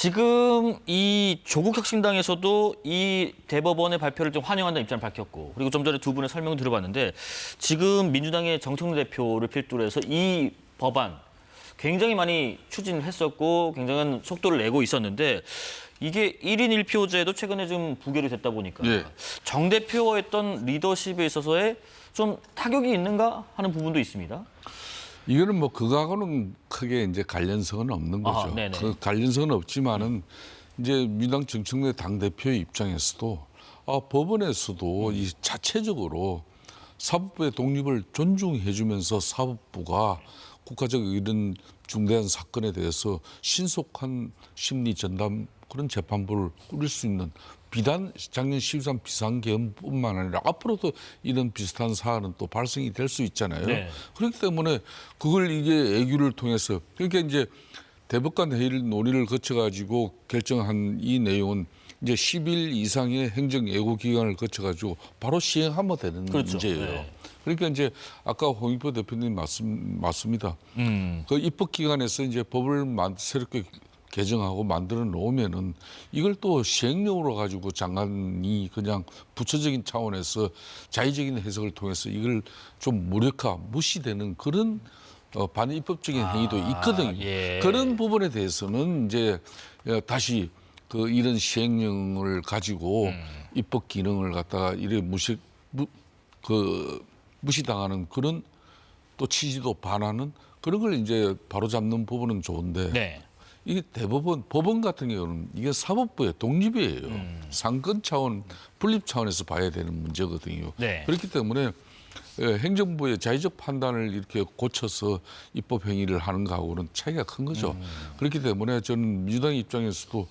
지금 이 조국 혁신당에서도 이 대법원의 발표를 좀 환영한다는 입장을 밝혔고, 그리고 좀 전에 두 분의 설명을 들어봤는데 지금 민주당의 정청래 대표를 필두로 해서 이 법안 굉장히 많이 추진을 했었고 굉장한 속도를 내고 있었는데 이게 1인 1표제도 최근에 좀 부결이 됐다 보니까 정 대표의 어떤 리더십에 있어서의 좀 타격이 있는가 하는 부분도 있습니다. 이거는 뭐 그거하고는 크게 이제 관련성은 없는 거죠. 그 관련성은 없지만은 이제 민주당 정청래 당 대표의 입장에서도 법원에서도 이 자체적으로 사법부의 독립을 존중해주면서 사법부가 국가적 이런 중대한 사건에 대해서 신속한 심리 전담 그런 재판부를 꾸릴 수 있는 비단 작년 12.3 비상계엄뿐만 아니라 앞으로도 이런 비슷한 사안은 또 발생이 될 수 있잖아요. 그렇기 때문에 그걸 이게 애교를 통해서 그러니까 이제 대법관 회의를 논의를 거쳐가지고 결정한 이 내용은 이제 10일 이상의 행정 예고 기간을 거쳐가지고 바로 시행하면 되는 문제예요. 그러니까 이제 아까 홍익표 대표님 맞습니다. 그 입법 기관에서 이제 법을 새롭게 개정하고 만들어 놓으면은 이걸 또 시행령으로 가지고 장관이 그냥 부처적인 차원에서 자의적인 해석을 통해서 이걸 좀 무시되는 그런 반입법적인 행위도 있거든요. 그런 부분에 대해서는 이제 다시 이런 시행령을 가지고 입법 기능을 갖다가 이래 무시당하는 그런 또 취지도 반하는 그런 걸 이제 바로잡는 부분은 좋은데 이게 법원 같은 경우는 이게 사법부의 독립이에요. 상권 차원, 분립 차원에서 봐야 되는 문제거든요. 그렇기 때문에 행정부의 자의적 판단을 이렇게 고쳐서 입법 행위를 하는 거하고는 차이가 큰 거죠. 그렇기 때문에 저는 민주당 입장에서도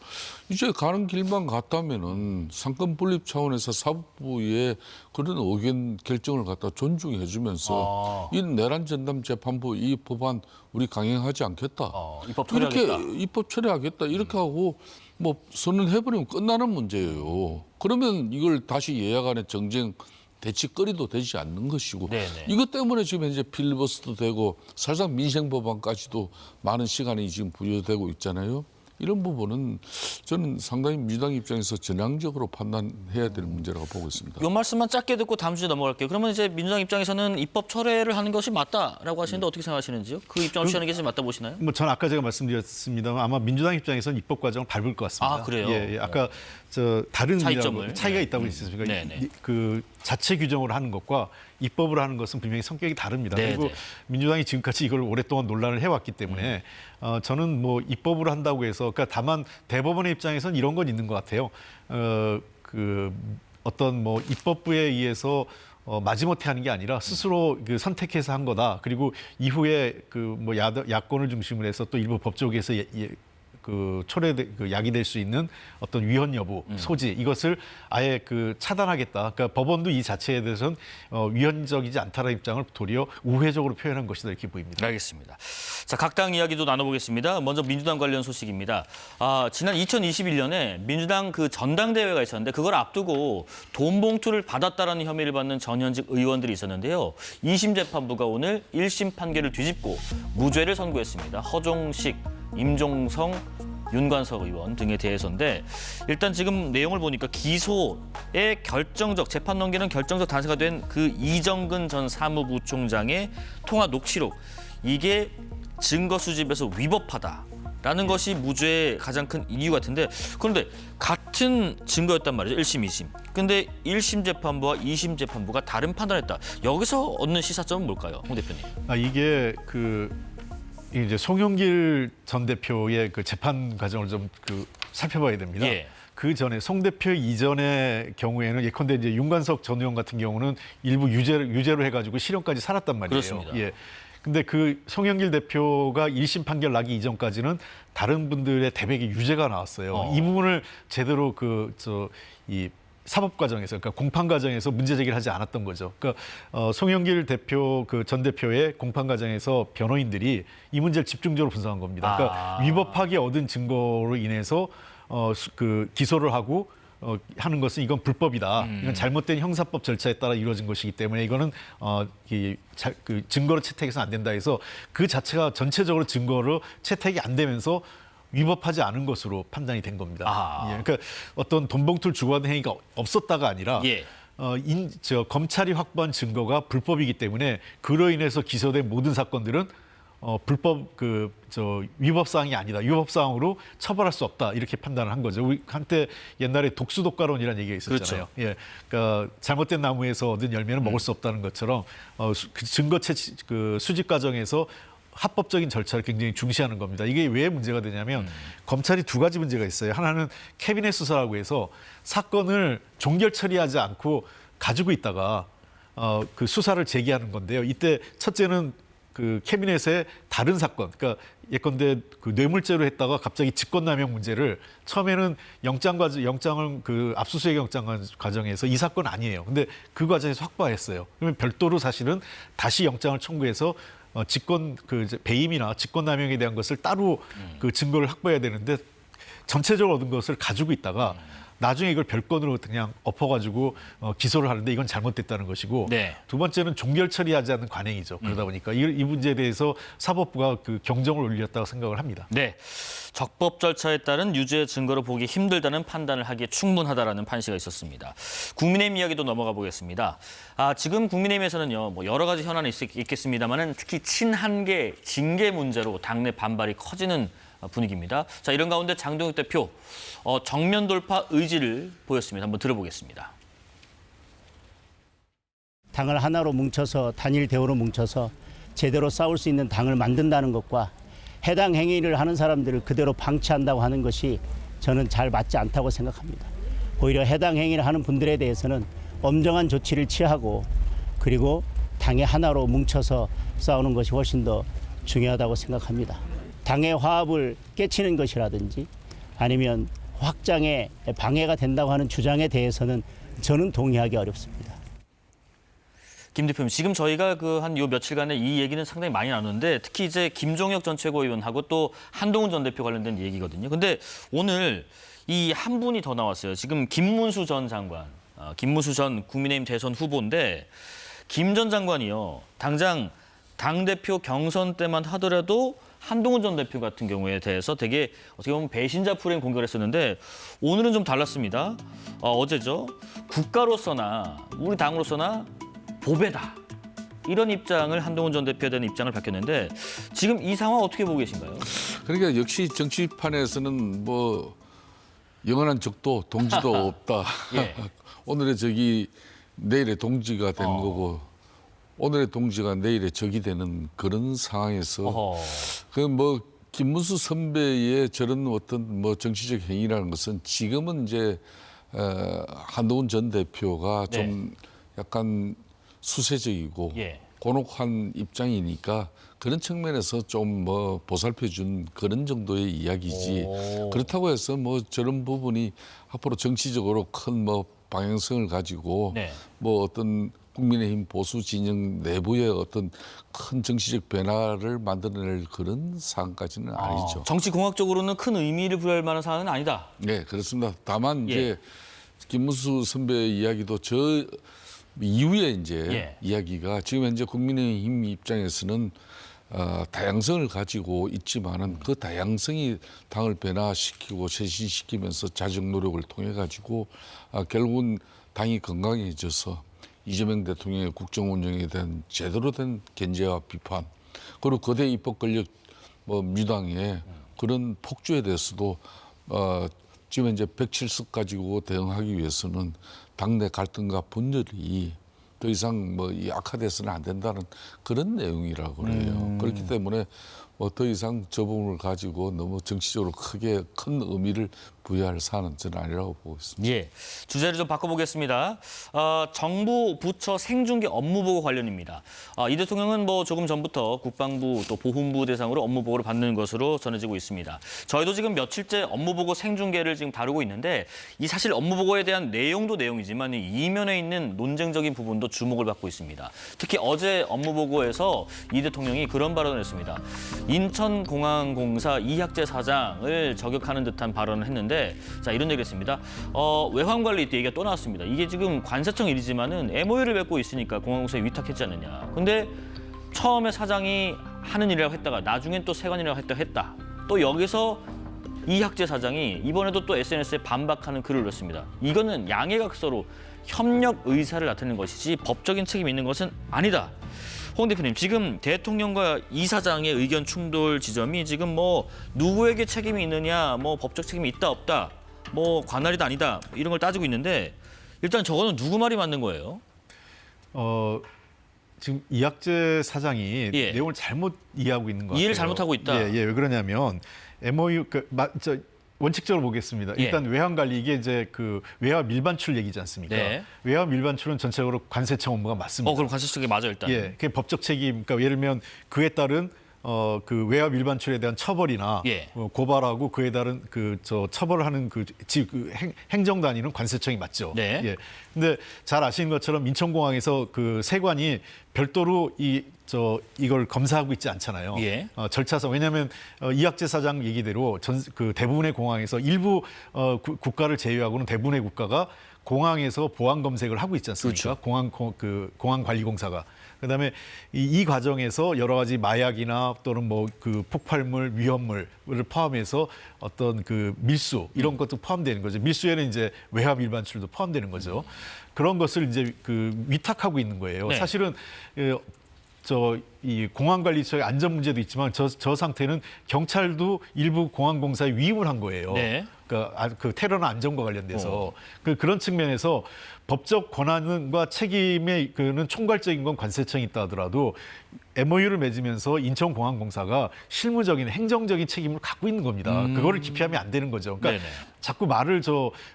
이제 가는 길만 같다면은 상권 분립 차원에서 사법부의 그런 의견 결정을 갖다 존중해 주면서 이 내란 전담 재판부 이 법안 우리 강행하지 않겠다. 입법 처리하겠다. 이렇게 입법 처리하겠다. 이렇게 하고 뭐 선언해버리면 끝나는 문제예요. 그러면 이걸 다시 여야 간의 정쟁 대치거리도 되지 않는 것이고 이것 때문에 지금 현재 필리버스터 되고 사실상 민생 법안까지도 많은 시간이 지금 부여되고 있잖아요. 이런 부분은 저는 상당히 민주당 입장에서 전향적으로 판단해야 될 문제라고 보고 있습니다. 이 말씀만 짧게 듣고 다음 주제 넘어갈게요. 그러면 이제 민주당 입장에서는 입법 철회를 하는 것이 맞다라고 하시는데 어떻게 생각하시는지요? 그 입장을 취하는 게 맞다 보시나요? 뭐 전 아까 제가 말씀드렸습니다만 아마 민주당 입장에서는 입법 과정을 밟을 것 같습니다. 그래요? 아까 다른 차이점을. 차이가 있다고 했습니까? 그 자체 규정으로 하는 것과 입법으로 하는 것은 분명히 성격이 다릅니다. 그리고 민주당이 지금까지 이걸 오랫동안 논란을 해왔기 때문에 저는 뭐 입법으로 한다고 해서 그러니까 다만 대법원의 입장에서는 이런 건 있는 것 같아요. 어떤 뭐 입법부에 의해서 마지못해 하는 게 아니라 스스로 선택해서 한 거다. 그리고 이후에 뭐 야권을 중심으로 해서 또 일부 법조계에서 야기될 수 있는 어떤 위헌 여부, 소지 이것을 아예 차단하겠다. 그러니까 법원도 이 자체에 대해서는 위헌적이지 않다는 입장을 도리어 우회적으로 표현한 것이다 이렇게 보입니다. 알겠습니다. 자, 각 당 이야기도 나눠보겠습니다. 먼저 민주당 관련 소식입니다. 지난 2021년에 민주당 전당대회가 있었는데 그걸 앞두고 돈 봉투를 받았다라는 혐의를 받는 전현직 의원들이 있었는데요. 2심 재판부가 오늘 1심 판결을 뒤집고 무죄를 선고했습니다. 허종식, 임종성, 윤관석 의원 등에 대해서인데 일단 지금 내용을 보니까 기소에 재판 넘기는 결정적 단서가 된 이정근 전 사무부총장의 통화 녹취록 이게 증거 수집에서 위법하다라는 것이 무죄의 가장 큰 이유 같은데 그런데 같은 증거였단 말이죠. 1심, 2심. 근데 1심 재판부와 2심 재판부가 다른 판단을 했다. 여기서 얻는 시사점은 뭘까요? 홍 대표님. 이게 이제 송영길 전 대표의 재판 과정을 좀 살펴봐야 됩니다. 그 전에 송 대표 이전의 경우에는 예컨대 이제 윤관석 전 의원 같은 경우는 일부 유죄로 해가지고 실형까지 살았단 말이에요. 그렇습니다. 근데 송영길 대표가 1심 판결 나기 이전까지는 다른 분들의 대백이 유죄가 나왔어요. 이 부분을 제대로 이 사법 과정에서, 그러니까 공판 과정에서 문제 제기를 하지 않았던 거죠. 그러니까 송영길 대표 전 대표의 공판 과정에서 변호인들이 이 문제를 집중적으로 분석한 겁니다. 그러니까 위법하게 얻은 증거로 인해서 기소를 하고 하는 것은 이건 불법이다. 이건 잘못된 형사법 절차에 따라 이루어진 것이기 때문에 이거는 증거로 채택해서는 안 된다 해서 그 자체가 전체적으로 증거로 채택이 안 되면서 위법하지 않은 것으로 판단이 된 겁니다. 아. 예, 그러니까 어떤 돈 봉투를 주고받은 행위가 없었다가 아니라 예. 검찰이 확보한 증거가 불법이기 때문에 그로 인해서 기소된 모든 사건들은 불법 위법 사항이 아니다. 위법 사항으로 처벌할 수 없다. 이렇게 판단을 한 거죠. 우리 한때 옛날에 독수독가론이라는 얘기가 있었잖아요. 그렇죠. 예, 그러니까 잘못된 나무에서 얻은 열매는 먹을 수 없다는 것처럼 그 증거 수집 과정에서 합법적인 절차를 굉장히 중시하는 겁니다. 이게 왜 문제가 되냐면 검찰이 두 가지 문제가 있어요. 하나는 캐비넷 수사라고 해서 사건을 종결 처리하지 않고 가지고 있다가 그 수사를 제기하는 건데요. 이때 첫째는 그 캐비넷의 다른 사건, 그러니까 예컨대 그 뇌물죄로 했다가 갑자기 직권남용 문제를 처음에는 영장을 그 압수수색 영장 과정에서 이 사건 아니에요. 근데 그 과정에서 확보했어요. 그러면 별도로 사실은 다시 영장을 청구해서 배임이나 직권남용에 대한 것을 따로 그 증거를 확보해야 되는데 전체적으로 얻은 것을 가지고 있다가 나중에 이걸 별건으로 그냥 엎어가지고 기소를 하는데 이건 잘못됐다는 것이고 네. 두 번째는 종결 처리하지 않는 관행이죠. 그러다 보니까 이 문제에 대해서 사법부가 그 경정을 올렸다고 생각을 합니다. 네. 적법 절차에 따른 유죄의 증거로 보기 힘들다는 판단을 하기에 충분하다라는 판시가 있었습니다. 국민의힘 이야기도 넘어가 보겠습니다. 지금 국민의힘에서는요, 뭐 여러 가지 현안이 있겠습니다만은 특히 친한계 징계 문제로 당내 반발이 커지는 분위기입니다. 자, 이런 가운데 장동혁 대표 정면 돌파 의지를 보였습니다. 한번 들어보겠습니다. 당을 하나로 뭉쳐서 단일 대우로 뭉쳐서 제대로 싸울 수 있는 당을 만든다는 것과 해당 행위를 하는 사람들을 그대로 방치한다고 하는 것이 저는 잘 맞지 않다고 생각합니다. 오히려 해당 행위를 하는 분들에 대해서는 엄정한 조치를 취하고 그리고 당의 하나로 뭉쳐서 싸우는 것이 훨씬 더 중요하다고 생각합니다. 당의 화합을 깨치는 것이라든지 아니면 확장에 방해가 된다고 하는 주장에 대해서는 저는 동의하기 어렵습니다. 김 대표님, 지금 저희가 한 요 며칠간에 이 얘기는 상당히 많이 나눴는데 특히 이제 김종혁 전 최고위원하고 또 한동훈 전 대표 관련된 얘기거든요. 근데 오늘 이 한 분이 더 나왔어요. 지금 김문수 전 장관, 김문수 전 국민의힘 대선 후보인데 김 전 장관이요. 당장 당대표 경선 때만 하더라도 한동훈 전 대표 같은 경우에 대해서 되게 어떻게 보면 배신자 프레임 공격을 했었는데 오늘은 좀 달랐습니다. 어제죠. 국가로서나 우리 당으로서나 보배다. 이런 입장을 한동훈 전 대표에 대한 입장을 밝혔는데 지금 이 상황 어떻게 보고 계신가요? 그러니까 역시 정치판에서는 뭐 영원한 적도 동지도 없다. 예. 오늘의 적이 내일의 동지가 된 거고 오늘의 동지가 내일의 적이 되는 그런 상황에서 그 뭐 김문수 선배의 저런 어떤 뭐 정치적 행위라는 것은 지금은 이제 한동훈 전 대표가 좀 약간 수세적이고 예. 곤혹한 입장이니까 그런 측면에서 좀 뭐 보살펴준 그런 정도의 이야기지. 그렇다고 해서 뭐 저런 부분이 앞으로 정치적으로 큰 뭐 방향성을 가지고 네. 뭐 어떤 국민의힘 보수 진영 내부의 어떤 큰 정치적 변화를 만들어낼 그런 상황까지는 아니죠. 정치공학적으로는 큰 의미를 부여할 만한 상황은 아니다. 네, 그렇습니다. 다만 예. 이제 김문수 선배의 이야기도 저 이후에 이제 이야기가 지금 현재 국민의힘 입장에서는 다양성을 가지고 있지만은 그 다양성이 당을 변화시키고 쇄신시키면서 자정 노력을 통해 가지고 결국은 당이 건강해져서 이재명 대통령의 국정 운영에 대한 제대로 된 견제와 비판 그리고 거대 입법 권력 민주당의 그런 폭주에 대해서도 지금 이제 107석 가지고 대응하기 위해서는 당내 갈등과 분열이 더 이상 이 악화돼서는 안 된다는 그런 내용이라고 그래요. 그렇기 때문에 더 이상 저 부분을 가지고 너무 정치적으로 크게 큰 의미를 부여할 사안은 저는 아니라고 보고 있습니다. 예, 주제를 좀 바꿔보겠습니다. 정부 부처 생중계 업무 보고 관련입니다. 이 대통령은 뭐 조금 전부터 국방부 또 보훈부 대상으로 업무 보고를 받는 것으로 전해지고 있습니다. 저희도 지금 며칠째 업무 보고 생중계를 지금 다루고 있는데 이 사실 업무 보고에 대한 내용도 내용이지만 이 이면에 있는 논쟁적인 부분도 주목을 받고 있습니다. 특히 어제 업무 보고에서 이 대통령이 그런 발언을 했습니다. 인천공항공사 이학재 사장을 저격하는 듯한 발언을 했는데 자 이런 얘기를 했습니다. 외환관리 때 얘기가 또 나왔습니다. 이게 지금 관세청 일이지만은 MOU를 맺고 있으니까 공항공사에 위탁했지 않느냐. 근데 처음에 사장이 하는 일이라고 했다가 나중엔 또 세관이라고 했다. 또 여기서 이학재 사장이 이번에도 또 SNS에 반박하는 글을 올렸습니다. 이거는 양해각서로 협력 의사를 나타내는 것이지 법적인 책임이 있는 것은 아니다. 홍 대표님, 지금 대통령과 이 사장의 의견 충돌 지점이 지금 뭐 누구에게 책임이 있느냐, 뭐 법적 책임이 있다 없다, 뭐 관할이다 아니다 이런 걸 따지고 있는데 일단 저거는 누구 말이 맞는 거예요? 지금 이학재 사장이 예. 내용을 잘못 이해하고 있는 것 같아요. 이해를 잘못하고 있다. 예, 왜 그러냐면 MOU 원칙적으로 보겠습니다. 예. 일단 외환 관리 이게 이제 그 외화 밀반출 얘기지 않습니까? 네. 외화 밀반출은 전체적으로 관세청 업무가 맞습니다. 그럼 관세 쪽에 맞아 일단. 예, 그게 법적 책임. 그러니까 예를 들면 그에 따른 그 외화 밀반출에 대한 처벌이나 예. 고발하고 그에 따른 처벌을 하는 행정 단위는 관세청이 맞죠. 네. 예. 근데 잘 아시는 것처럼 인천공항에서 그 세관이 별도로 이걸 검사하고 있지 않잖아요. 예. 절차상 왜냐하면 이학재 사장 얘기대로 그 대부분의 공항에서 일부 국가를 제외하고는 대부분의 국가가 공항에서 보안 검색을 하고 있지 않습니까? 그렇죠. 공항관리공사가. 그다음에 이 과정에서 여러 가지 마약이나 또는 뭐 그 폭발물, 위험물을 포함해서 어떤 그 밀수 이런 것도 포함되는 거죠. 밀수에는 이제 외화 밀반출도 포함되는 거죠. 그런 것을 이제 그 위탁하고 있는 거예요. 네. 사실은 이 공항관리처의 안전 문제도 있지만 저 상태는 경찰도 일부 공항공사에 위임을 한 거예요. 네. 그러니까 그 테러나 안전과 관련돼서 그런 측면에서 법적 권한과 책임의 그는 총괄적인 건 관세청이 있다 하더라도 MOU를 맺으면서 인천공항공사가 실무적인 행정적인 책임을 갖고 있는 겁니다. 그거를 기피하면 안 되는 거죠. 그러니까 네네. 자꾸 말을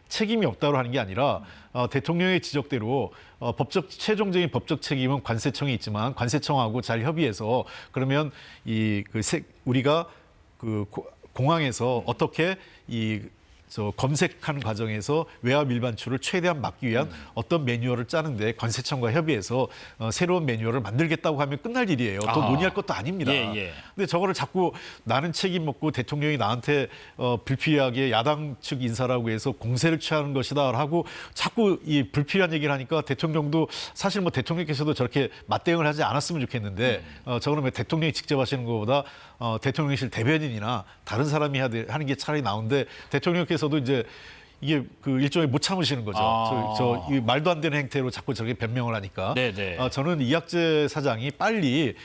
책임이 없다고 하는 게 아니라 대통령의 지적대로 최종적인 법적 책임은 관세청이 있지만 관세청하고 잘 협의해서 그러면 우리가 공항에서 어떻게 검색하는 과정에서 외화 밀반출을 최대한 막기 위한 어떤 매뉴얼을 짜는데 관세청과 협의해서 새로운 매뉴얼을 만들겠다고 하면 끝날 일이에요. 더 논의할 것도 아닙니다. 예. 근데 저거를 자꾸 나는 책임 묻고 대통령이 나한테 불필요하게 야당 측 인사라고 해서 공세를 취하는 것이다 하고 자꾸 이 불필요한 얘기를 하니까 대통령도 사실 뭐 대통령께서도 저렇게 맞대응을 하지 않았으면 좋겠는데 저거는 왜 대통령이 직접 하시는 것보다 대통령실 대변인이나 다른 사람이 하는 게 차라리 나은데 대통령께서도 이제 이게 그 일종의 못 참으시는 거죠. 이 말도 안 되는 행태로 자꾸 저렇게 변명을 하니까. 네네. 저는 이학재 사장이 빨리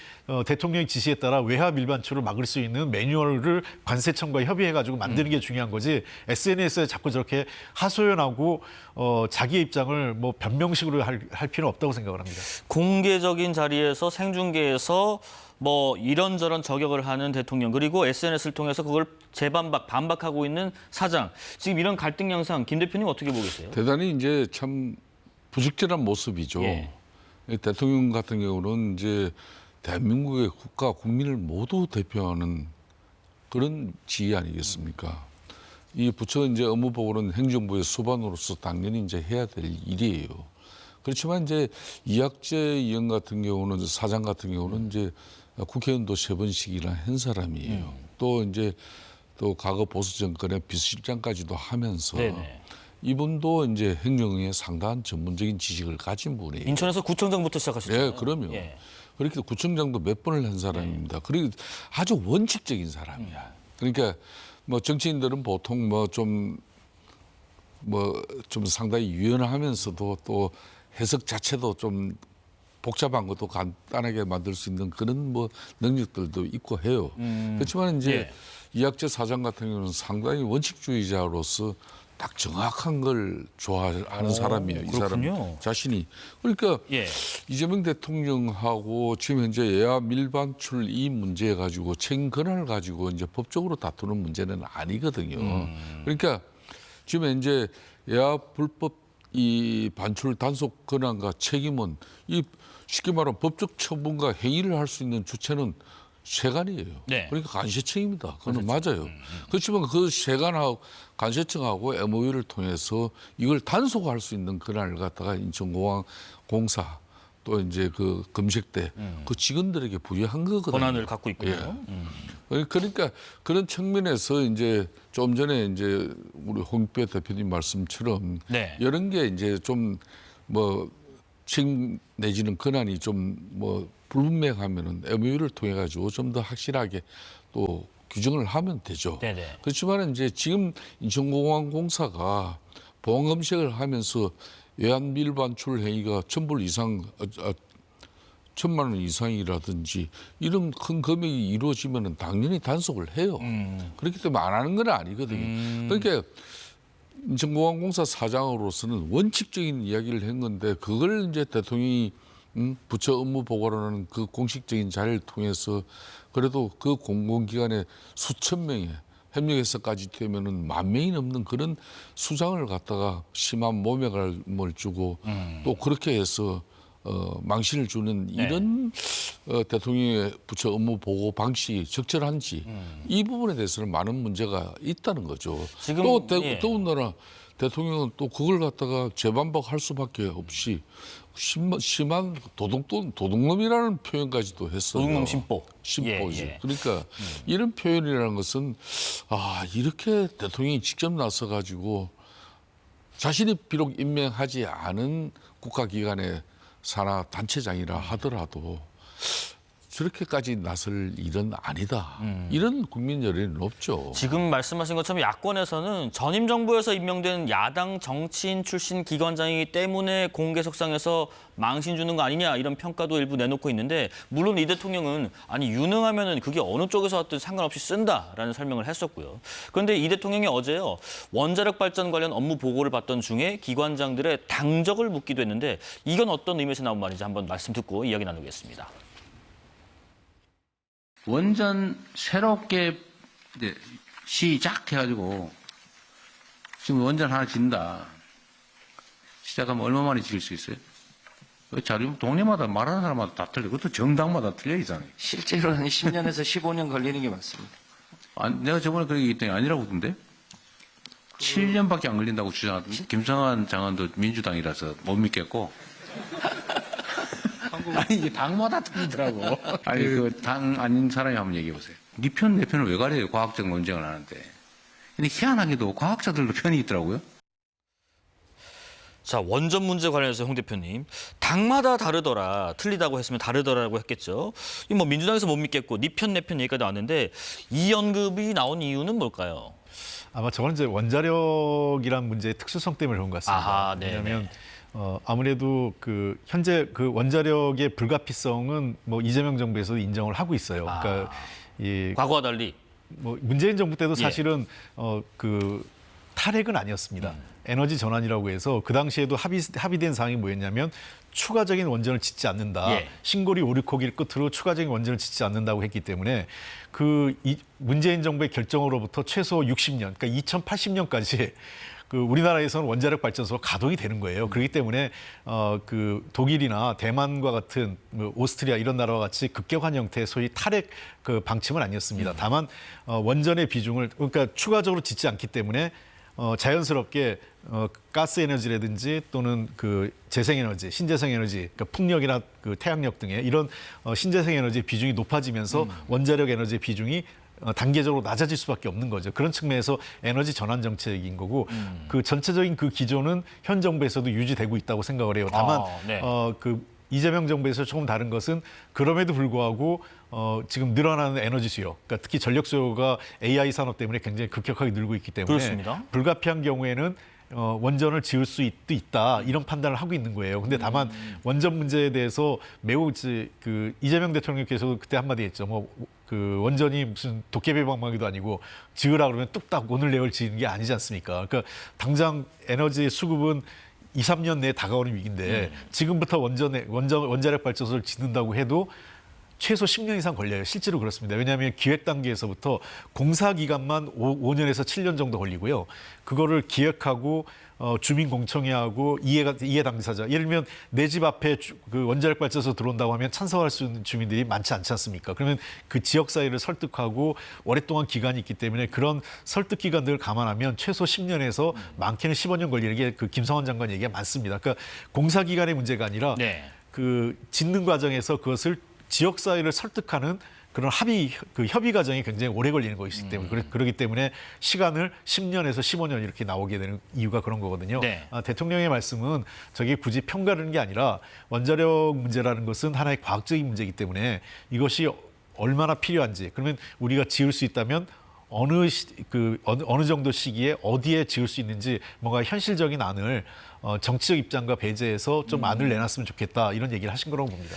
대통령의 지시에 따라 외화 밀반출을 막을 수 있는 매뉴얼을 관세청과 협의해가지고 만드는 게 중요한 거지. SNS에 자꾸 저렇게 하소연하고 자기의 입장을 뭐 변명식으로 할 필요는 없다고 생각을 합니다. 공개적인 자리에서 생중계에서 뭐 이런저런 저격을 하는 대통령 그리고 SNS를 통해서 그걸 반박하고 있는 사장. 지금 이런 갈등 양상 김 대표님 어떻게 보겠어요? 대단히 이제 참 부적절한 모습이죠. 예. 대통령 같은 경우는 이제 대한민국의 국가 국민을 모두 대표하는 그런 지위 아니겠습니까? 이 부처 이제 업무보고는 행정부의 수반으로서 당연히 이제 해야 될 일이에요. 그렇지만 이제 이학재 의원 같은 경우는 사장 같은 경우는 이제 국회의원도 3번씩이나 한 사람이에요. 또 이제 또 과거 보수 정권의 비서실장까지도 하면서 네네. 이분도 이제 행정에 상당한 전문적인 지식을 가진 분이에요. 인천에서 구청장부터 시작하셨잖아요. 예, 그럼요. 예. 그렇게 구청장도 몇 번을 한 사람입니다. 그리고 아주 원칙적인 사람이야. 그러니까 뭐 정치인들은 보통 좀 상당히 유연하면서도 또 해석 자체도 좀 복잡한 것도 간단하게 만들 수 있는 그런 능력들도 있고 해요. 그렇지만 이제 예. 이학재 사장 같은 경우는 상당히 원칙주의자로서 딱 정확한 걸 좋아하는 사람이에요. 이 그렇군요. 사람 자신이. 그러니까 예. 이재명 대통령하고 지금 현재 외화 밀반출 이 문제 가지고 책임 권한을 가지고 이제 법적으로 다투는 문제는 아니거든요. 그러니까 지금 이제 외화 불법 이 반출 단속 권한과 책임은 쉽게 말하면 법적 처분과 행위를 할 수 있는 주체는 세관이에요. 네. 그러니까 관세청입니다. 그건 맞아요. 그렇지만 그 세관하고 관세청하고 MOU를 통해서 이걸 단속할 수 있는 권한을 갖다가 인천공항공사 또 이제 그 검색대 그 직원들에게 부여한 거거든요. 권한을 갖고 있군요. 그러니까 그런 측면에서 이제 좀 전에 이제 우리 홍익배 대표님 말씀처럼 네. 이런 게 이제 좀 책임 내지는 권한이 좀 불분명하면은 MOU를 통해 가지고 좀 더 확실하게 또 규정을 하면 되죠. 네네. 그렇지만 이제 지금 인천공항공사가 보안 검색을 하면서 외환 밀반출 행위가 1,000불 이상, 1,000만 원 이상이라든지 이런 큰 금액이 이루어지면은 당연히 단속을 해요. 그렇기 때문에 안 하는 건 아니거든요. 그러니까 인천공항공사 사장으로서는 원칙적인 이야기를 한 건데 그걸 이제 대통령이 부처 업무 보고라는 그 공식적인 자리를 통해서 그래도 그 공공기관에 수천 명의 협력해서까지 되면은 10,000명이 넘는 그런 수장을 갖다가 심한 모멸감을 주고 또 그렇게 해서 망신을 주는 이런 대통령의 부처 업무 보고 방식이 적절한지 이 부분에 대해서는 많은 문제가 있다는 거죠. 지금, 또 예. 더군다나 대통령은 또 그걸 갖다가 재반박할 수밖에 없이 심한 도둑놈이라는 표현까지도 했어요. 도둑놈 심보. 심보지. 예, 예. 그러니까 이런 표현이라는 것은 이렇게 대통령이 직접 나서 가지고 자신이 비록 임명하지 않은 국가기관의 산하 단체장이라 하더라도 저렇게까지 나설 일은 아니다. 이런 국민 여론은 없죠. 지금 말씀하신 것처럼 야권에서는 전임 정부에서 임명된 야당 정치인 출신 기관장이기 때문에 공개석상에서 망신 주는 거 아니냐 이런 평가도 일부 내놓고 있는데 물론 이 대통령은 아니 유능하면은 그게 어느 쪽에서 왔든 상관없이 쓴다라는 설명을 했었고요. 그런데 이 대통령이 어제요 원자력 발전 관련 업무 보고를 받던 중에 기관장들의 당적을 묻기도 했는데 이건 어떤 의미에서 나온 말인지 한번 말씀 듣고 이야기 나누겠습니다. 원전 새롭게 이제 시작해가지고 지금 원전 하나 짓는다. 시작하면 얼마 만에 지을 수 있어요? 자료 동네마다 말하는 사람마다 다 틀려. 그것도 정당마다 틀려 이상해. 실제로는 10년에서 15년 걸리는 게 맞습니다. 내가 저번에 그렇게 얘기했더니 아니라고 그러던데? 7년밖에 안 걸린다고 주장하던데? 김성환 장관도 민주당이라서 못 믿겠고. 아니, 이게 당마다 틀리더라고. 아니, 그 당 아닌 사람이 한번 얘기해 보세요. 네 편, 내 편을 왜 가려요? 과학적 논쟁을 하는데. 근데 희한하게도 과학자들도 편이 있더라고요. 자, 원전 문제 관련해서 홍 대표님, 당마다 다르더라, 틀리다고 했으면 다르더라고 했겠죠. 이 뭐 민주당에서 못 믿겠고 네 편 내 편 얘기가 나왔는데 이 언급이 나온 이유는 뭘까요? 아마 저건 이제 원자력이란 문제의 특수성 때문에 그런 것 같습니다. 아하, 네네. 왜냐하면 아무래도 그 현재 그 원자력의 불가피성은 뭐 이재명 정부에서도 인정을 하고 있어요. 그러니까 이 과거와 달리. 뭐 문재인 정부 때도 예. 사실은 그 탈핵은 아니었습니다. 에너지 전환이라고 해서 그 당시에도 합의된 사항이 뭐였냐면 추가적인 원전을 짓지 않는다. 예. 신고리 5, 6호기를 끝으로 추가적인 원전을 짓지 않는다고 했기 때문에 이 문재인 정부의 결정으로부터 최소 60년, 그러니까 2080년까지 그 우리나라에서는 원자력 발전소가 가동이 되는 거예요. 그렇기 때문에 그 독일이나 대만과 같은 뭐 오스트리아 이런 나라와 같이 급격한 형태의 소위 탈핵 그 방침은 아니었습니다. 다만 원전의 비중을 그러니까 추가적으로 짓지 않기 때문에 자연스럽게 가스 에너지라든지 또는 그 재생 에너지, 신재생 에너지, 그러니까 풍력이나 그 태양력 등의 이런 신재생 에너지의 비중이 높아지면서 원자력 에너지의 비중이 단계적으로 낮아질 수밖에 없는 거죠. 그런 측면에서 에너지 전환 정책인 거고 그 전체적인 그 기조는 현 정부에서도 유지되고 있다고 생각을 해요. 다만 네. 그 이재명 정부에서 조금 다른 것은 그럼에도 불구하고 지금 늘어나는 에너지 수요, 그러니까 특히 전력 수요가 AI 산업 때문에 굉장히 급격하게 늘고 있기 때문에 그렇습니다. 불가피한 경우에는 원전을 지을 수 있다 이런 판단을 하고 있는 거예요. 근데 다만 원전 문제에 대해서 매우 그 이재명 대통령께서도 그때 한마디 했죠. 뭐 그 원전이 무슨 도깨비 방망이도 아니고 지으라 그러면 뚝딱 오늘 내일 지는 게 아니지 않습니까? 그러니까 당장 에너지 수급은 2, 3년 내에 다가오는 위기인데 지금부터 원자력 발전소를 짓는다고 해도 최소 10년 이상 걸려요. 실제로 그렇습니다. 왜냐하면 기획 단계에서부터 공사 기간만 5년에서 7년 정도 걸리고요. 그거를 기획하고 주민 공청회하고 이해 당사자. 예를 들면 내 집 앞에 그 원자력 발전소 들어온다고 하면 찬성할 수 있는 주민들이 많지 않지 않습니까? 그러면 그 지역 사회를 설득하고 오랫동안 기간이 있기 때문에 그런 설득 기간들을 감안하면 최소 10년에서 많게는 15년 걸리는 게 그 김성환 장관 얘기가 많습니다. 그러니까 공사 기간의 문제가 아니라 네. 그 짓는 과정에서 그것을 지역 사회를 설득하는 그런 협의 과정이 굉장히 오래 걸리는 것이기 때문에 그렇기 때문에 시간을 10년에서 15년 이렇게 나오게 되는 이유가 그런 거거든요. 네. 대통령의 말씀은 저게 굳이 평가하는 게 아니라 원자력 문제라는 것은 하나의 과학적인 문제이기 때문에 이것이 얼마나 필요한지, 그러면 우리가 지을 수 있다면 어느 정도 시기에 어디에 지을 수 있는지 뭔가 현실적인 안을 정치적 입장과 배제해서 좀 안을 내놨으면 좋겠다, 이런 얘기를 하신 거라고 봅니다.